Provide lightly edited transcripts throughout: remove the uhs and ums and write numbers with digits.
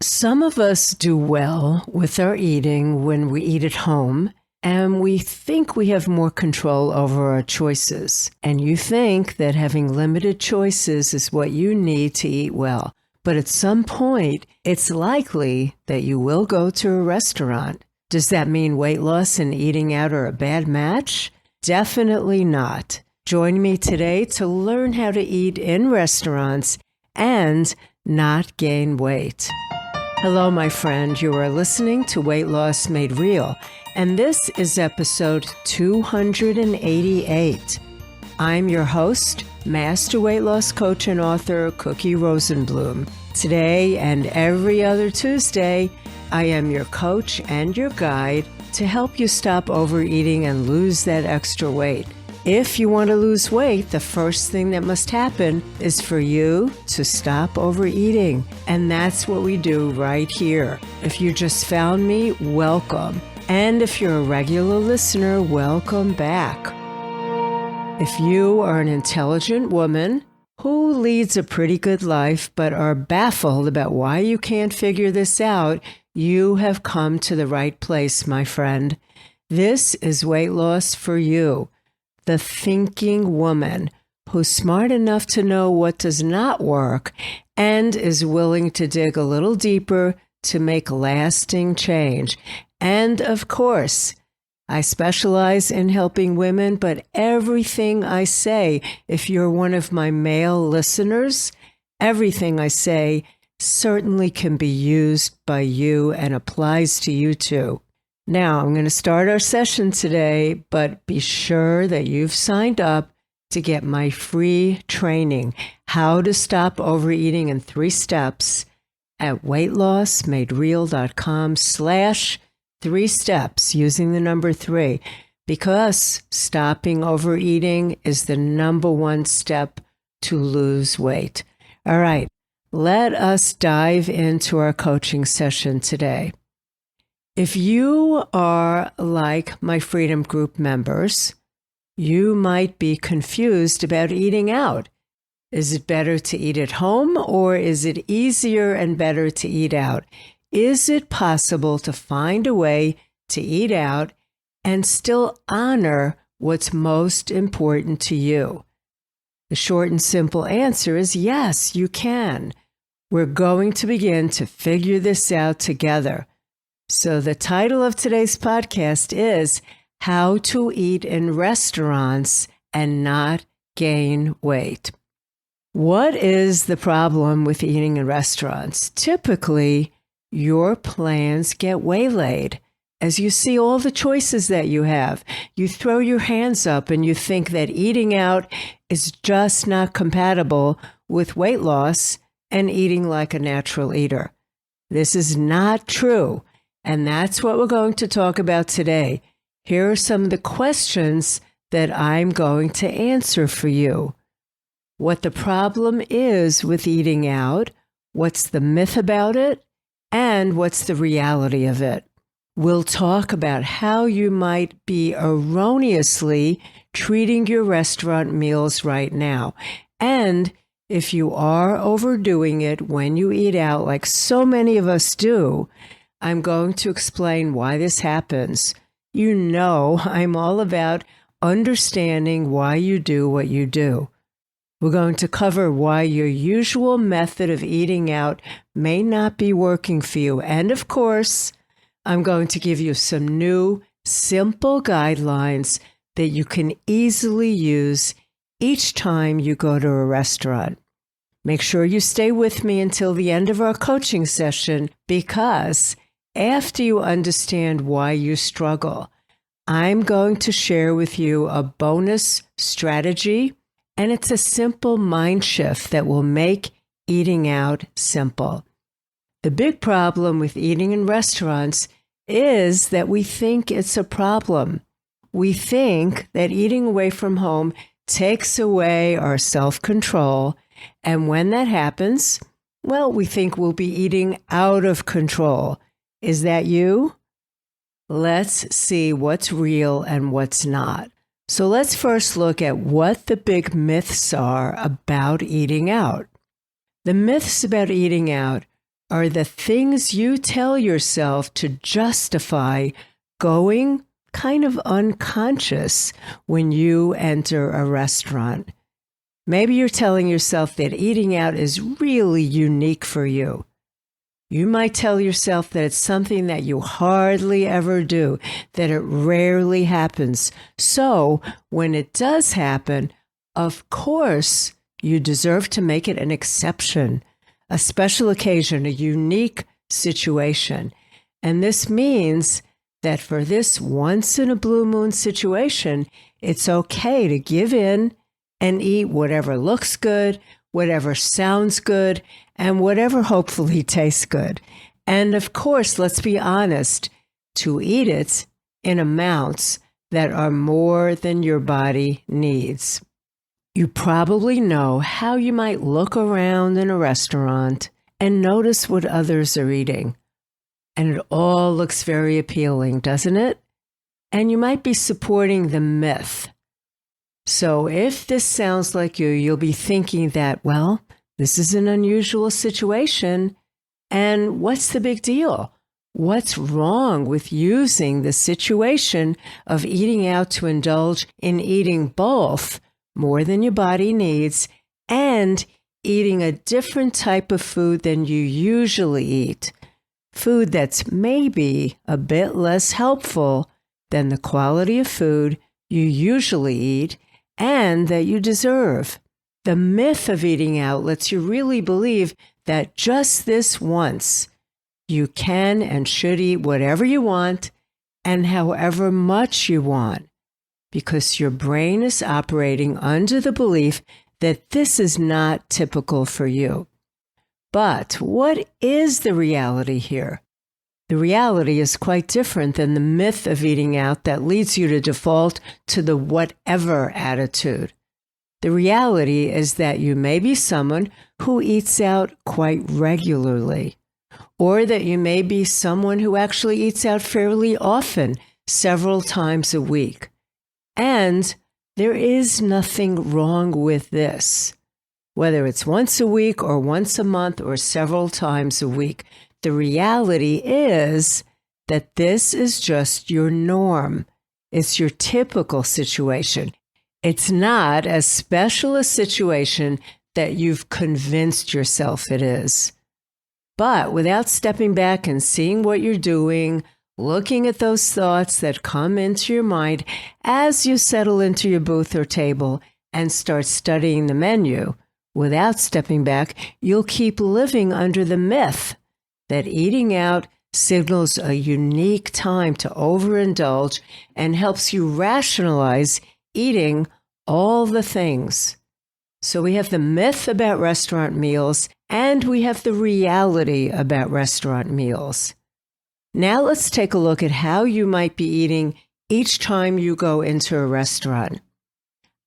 Some of us do well with our eating when we eat at home, and we think we have more control over our choices. And you think that having limited choices is what you need to eat well. But at some point, it's likely that you will go to a restaurant. Does that mean weight loss and eating out are a bad match? Definitely not. Join me today to learn how to eat in restaurants and not gain weight. Hello, my friend. You are listening to Weight Loss Made Real, and this is episode 288. I'm your host, Master Weight Loss Coach and author, Cookie Rosenblum. Today and every other Tuesday, I am your coach and your guide to help you stop overeating and lose that extra weight. If you want to lose weight, the first thing that must happen is for you to stop overeating. And that's what we do right here. If you just found me, welcome. And if you're a regular listener, welcome back. If you are an intelligent woman who leads a pretty good life but are baffled about why you can't figure this out, you have come to the right place, my friend. This is weight loss for you. The thinking woman who's smart enough to know what does not work and is willing to dig a little deeper to make lasting change. And of course, I specialize in helping women, but everything I say, if you're one of my male listeners, everything I say certainly can be used by you and applies to you too. Now, I'm going to start our session today, but be sure that you've signed up to get my free training, How to Stop Overeating in 3 Steps, at weightlossmadereal.com/3steps, using the number 3, because stopping overeating is the number 1 step to lose weight. All right, let us dive into our coaching session today. If you are like my Freedom Group members, you might be confused about eating out. Is it better to eat at home, or is it easier and better to eat out? Is it possible to find a way to eat out and still honor what's most important to you? The short and simple answer is yes, you can. We're going to begin to figure this out together. So the title of today's podcast is How to Eat in Restaurants and Not Gain Weight. What is the problem with eating in restaurants? Typically, your plans get waylaid. As you see all the choices that you have, you throw your hands up and you think that eating out is just not compatible with weight loss and eating like a natural eater. This is not true. And that's what we're going to talk about today. Here are some of the questions that I'm going to answer for you. What the problem is with eating out, what's the myth about it, and what's the reality of it. We'll talk about how you might be erroneously treating your restaurant meals right now. And if you are overdoing it when you eat out, like so many of us do, I'm going to explain why this happens. You know, I'm all about understanding why you do what you do. We're going to cover why your usual method of eating out may not be working for you. And of course, I'm going to give you some new, simple guidelines that you can easily use each time you go to a restaurant. Make sure you stay with me until the end of our coaching session, because after you understand why you struggle, I'm going to share with you a bonus strategy, and it's a simple mind shift that will make eating out simple. The big problem with eating in restaurants is that we think it's a problem. We think that eating away from home takes away our self-control, and when that happens, well, we think we'll be eating out of control. Is that you? Let's see what's real and what's not. So let's first look at what the big myths are about eating out. The myths about eating out are the things you tell yourself to justify going kind of unconscious when you enter a restaurant. Maybe you're telling yourself that eating out is really unique for you. You might tell yourself that it's something that you hardly ever do, that it rarely happens. So when it does happen, of course, you deserve to make it an exception, a special occasion, a unique situation. And this means that for this once in a blue moon situation, it's okay to give in and eat whatever looks good, whatever sounds good, and whatever hopefully tastes good. And of course, let's be honest, to eat it in amounts that are more than your body needs. You probably know how you might look around in a restaurant and notice what others are eating. And it all looks very appealing, doesn't it? And you might be supporting the myth. So if this sounds like you, you'll be thinking that, well, this is an unusual situation, and what's the big deal? What's wrong with using the situation of eating out to indulge in eating both more than your body needs and eating a different type of food than you usually eat? Food that's maybe a bit less helpful than the quality of food you usually eat and that you deserve. The myth of eating out lets you really believe that just this once, you can and should eat whatever you want and however much you want, because your brain is operating under the belief that this is not typical for you. But what is the reality here? The reality is quite different than the myth of eating out that leads you to default to the whatever attitude. The reality is that you may be someone who eats out quite regularly, or that you may be someone who actually eats out fairly often, several times a week. And there is nothing wrong with this. Whether it's once a week or once a month or several times a week, the reality is that this is just your norm. It's your typical situation. It's not as special a situation that you've convinced yourself it is. But without stepping back and seeing what you're doing, looking at those thoughts that come into your mind as you settle into your booth or table and start studying the menu, without stepping back, you'll keep living under the myth that eating out signals a unique time to overindulge and helps you rationalize eating all the things. So we have the myth about restaurant meals and we have the reality about restaurant meals. Now let's take a look at how you might be eating each time you go into a restaurant.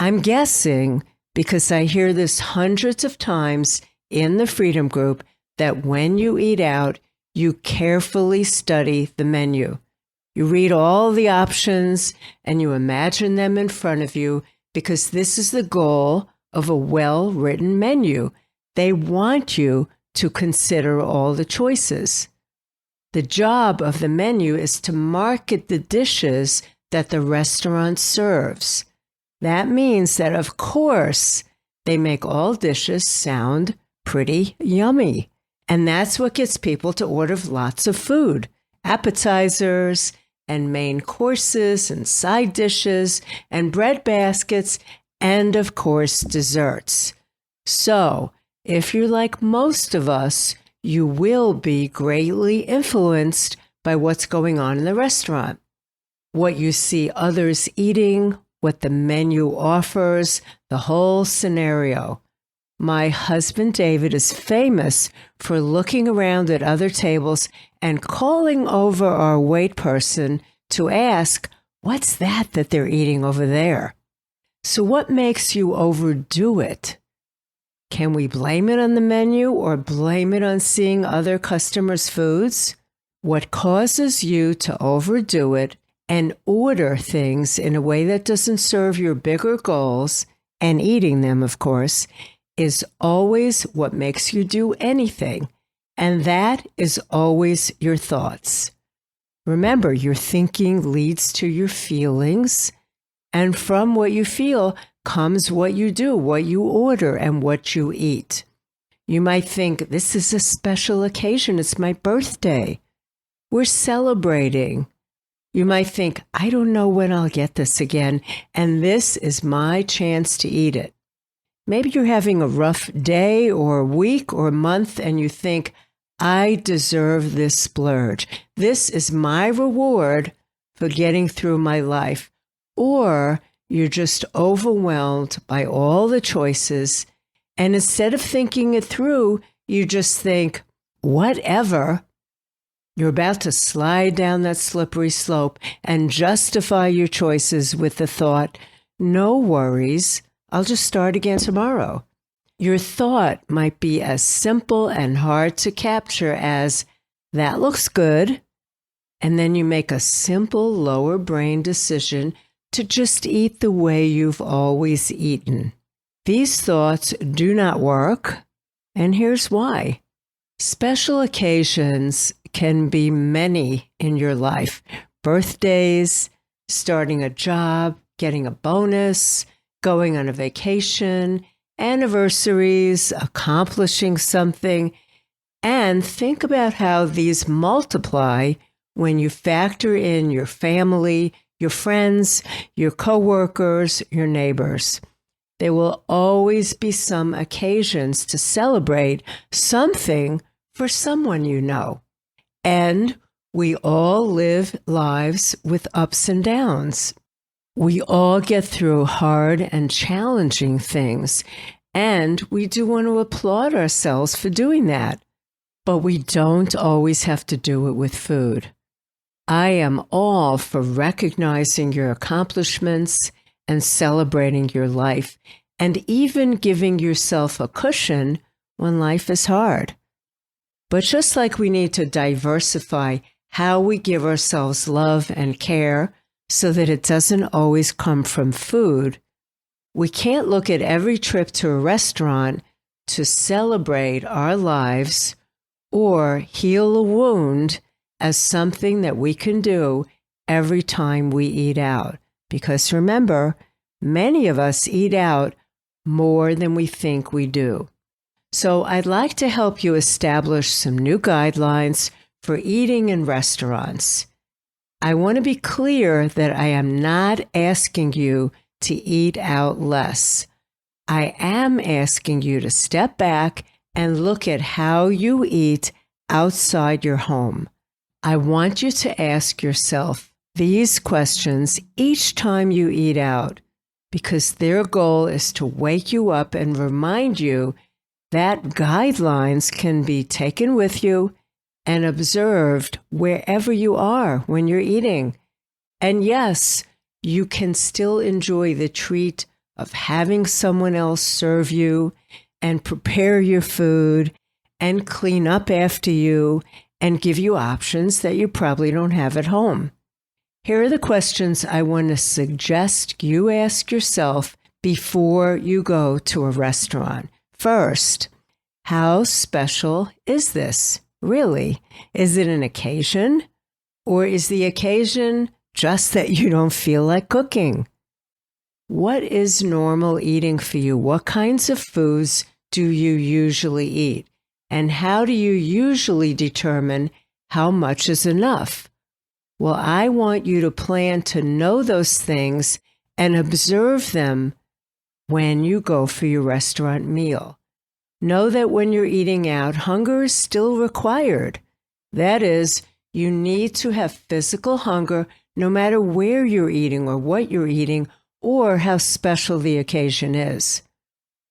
I'm guessing, because I hear this hundreds of times in the Freedom Group, that when you eat out, you carefully study the menu. You read all the options and you imagine them in front of you, because this is the goal of a well-written menu. They want you to consider all the choices. The job of the menu is to market the dishes that the restaurant serves. That means that, of course, they make all dishes sound pretty yummy. And that's what gets people to order lots of food, appetizers and main courses and side dishes and bread baskets and, of course, desserts. So, if you're like most of us, you will be greatly influenced by what's going on in the restaurant. What you see others eating, what the menu offers, the whole scenario. My husband David is famous for looking around at other tables and calling over our wait person to ask, "What's that they're eating over there?" So what makes you overdo it? Can we blame it on the menu or blame it on seeing other customers' foods? What causes you to overdo it and order things in a way that doesn't serve your bigger goals, and eating them, of course, is always what makes you do anything. And that is always your thoughts. Remember, your thinking leads to your feelings, and from what you feel comes what you do, what you order, and what you eat. You might think, this is a special occasion. It's my birthday. We're celebrating. You might think, I don't know when I'll get this again, and this is my chance to eat it. Maybe you're having a rough day or a week or a month, and you think, I deserve this splurge. This is my reward for getting through my life. Or you're just overwhelmed by all the choices, and instead of thinking it through, you just think, whatever. You're about to slide down that slippery slope and justify your choices with the thought, no worries, I'll just start again tomorrow. Your thought might be as simple and hard to capture as, that looks good, and then you make a simple lower brain decision to just eat the way you've always eaten. These thoughts do not work, and here's why. Special occasions can be many in your life. Birthdays, starting a job, getting a bonus, going on a vacation, anniversaries, accomplishing something, and think about how these multiply when you factor in your family, your friends, your coworkers, your neighbors. There will always be some occasions to celebrate something for someone you know. And we all live lives with ups and downs. We all get through hard and challenging things, and we do want to applaud ourselves for doing that. But we don't always have to do it with food. I am all for recognizing your accomplishments and celebrating your life, and even giving yourself a cushion when life is hard. But just like we need to diversify how we give ourselves love and care so that it doesn't always come from food, we can't look at every trip to a restaurant to celebrate our lives or heal a wound as something that we can do every time we eat out. Because remember, many of us eat out more than we think we do. So I'd like to help you establish some new guidelines for eating in restaurants. I want to be clear that I am not asking you to eat out less. I am asking you to step back and look at how you eat outside your home. I want you to ask yourself these questions each time you eat out, because their goal is to wake you up and remind you that guidelines can be taken with you and observed wherever you are when you're eating. And yes, you can still enjoy the treat of having someone else serve you and prepare your food and clean up after you and give you options that you probably don't have at home. Here are the questions I want to suggest you ask yourself before you go to a restaurant. First, how special is this? Really? Is it an occasion? Or is the occasion just that you don't feel like cooking? What is normal eating for you? What kinds of foods do you usually eat? And how do you usually determine how much is enough? Well, I want you to plan to know those things and observe them when you go for your restaurant meal. Know that when you're eating out, hunger is still required. That is, you need to have physical hunger no matter where you're eating or what you're eating or how special the occasion is.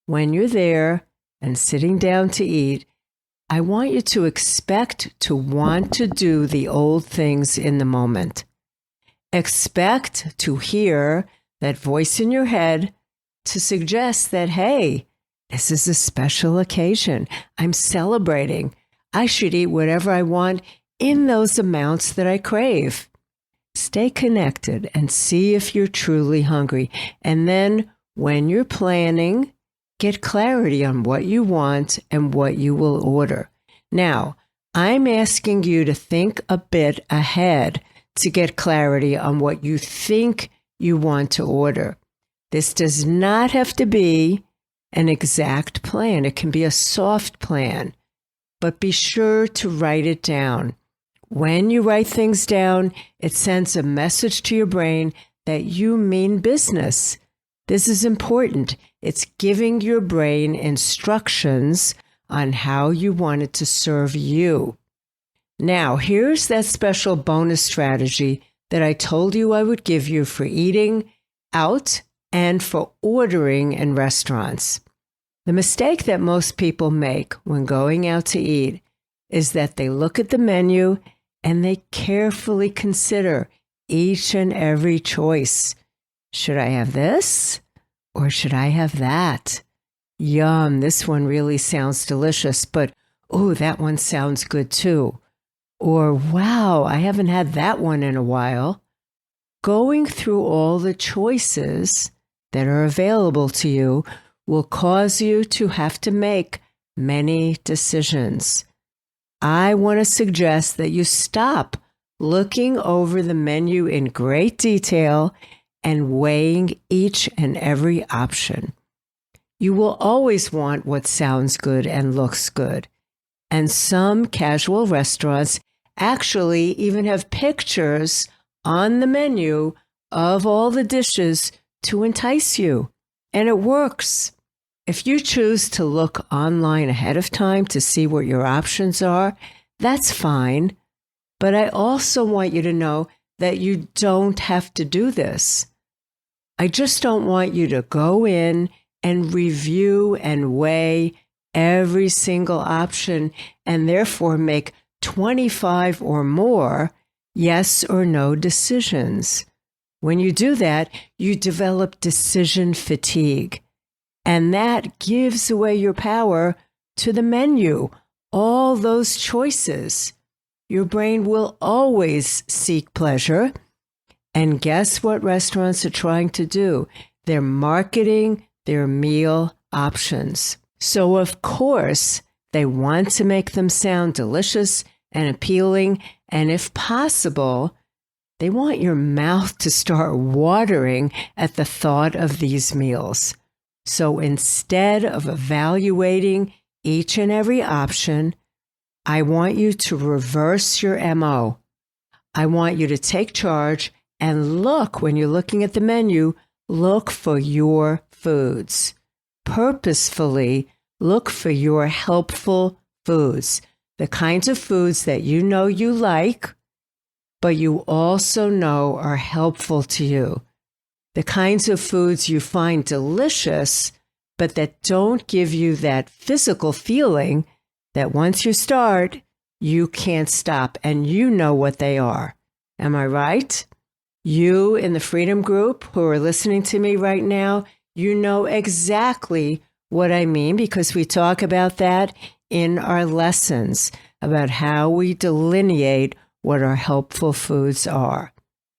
When you're there and sitting down to eat, I want you to expect to want to do the old things in the moment. Expect to hear that voice in your head to suggest that, hey, this is a special occasion. I'm celebrating. I should eat whatever I want in those amounts that I crave. Stay connected and see if you're truly hungry. And then when you're planning, get clarity on what you want and what you will order. Now, I'm asking you to think a bit ahead to get clarity on what you think you want to order. This does not have to be an exact plan. It can be a soft plan, but be sure to write it down. When you write things down, it sends a message to your brain that you mean business. This is important. It's giving your brain instructions on how you want it to serve you. Now, here's that special bonus strategy that I told you I would give you for eating out and for ordering in restaurants. The mistake that most people make when going out to eat is that they look at the menu and they carefully consider each and every choice. Should I have this or should I have that? Yum, this one really sounds delicious, but oh, that one sounds good too. Or wow, I haven't had that one in a while. Going through all the choices that are available to you will cause you to have to make many decisions. I want to suggest that you stop looking over the menu in great detail and weighing each and every option. You will always want what sounds good and looks good. And some casual restaurants actually even have pictures on the menu of all the dishes to entice you. And it works. If you choose to look online ahead of time to see what your options are, that's fine. But I also want you to know that you don't have to do this. I just don't want you to go in and review and weigh every single option and therefore make 25 or more yes or no decisions. When you do that, you develop decision fatigue. And that gives away your power to the menu, all those choices. Your brain will always seek pleasure. And guess what restaurants are trying to do? They're marketing their meal options. So, of course, they want to make them sound delicious and appealing. And if possible, they want your mouth to start watering at the thought of these meals. So instead of evaluating each and every option, I want you to reverse your MO. I want you to take charge and look, when you're looking at the menu, look for your foods. Purposefully look for your helpful foods, the kinds of foods that you know you like, but you also know are helpful to you. The kinds of foods you find delicious, but that don't give you that physical feeling that once you start, you can't stop, and you know what they are. Am I right? You in the Freedom Group who are listening to me right now, you know exactly what I mean because we talk about that in our lessons about how we delineate what our helpful foods are.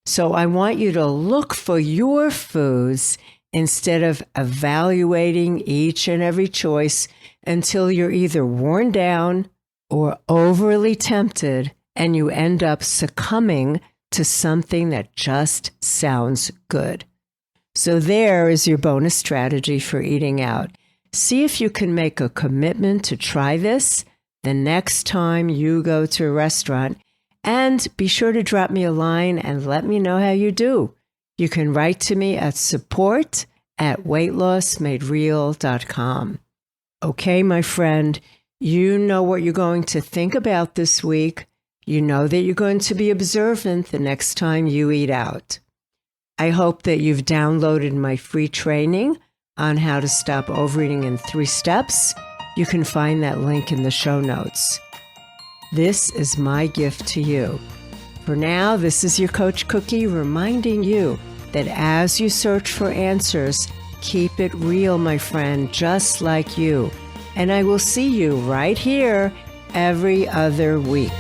So I want you to look for your foods instead of evaluating each and every choice until you're either worn down or overly tempted and you end up succumbing to something that just sounds good. So there is your bonus strategy for eating out. See if you can make a commitment to try this the next time you go to a restaurant. And be sure to drop me a line and let me know how you do. You can write to me at support@weightlossmadereal.com. Okay, my friend, you know what you're going to think about this week. You know that you're going to be observant the next time you eat out. I hope that you've downloaded my free training on how to stop overeating in 3 steps. You can find that link in the show notes. This is my gift to you. For now, this is your Coach Cookie reminding you that as you search for answers, keep it real, my friend, just like you. And I will see you right here every other week.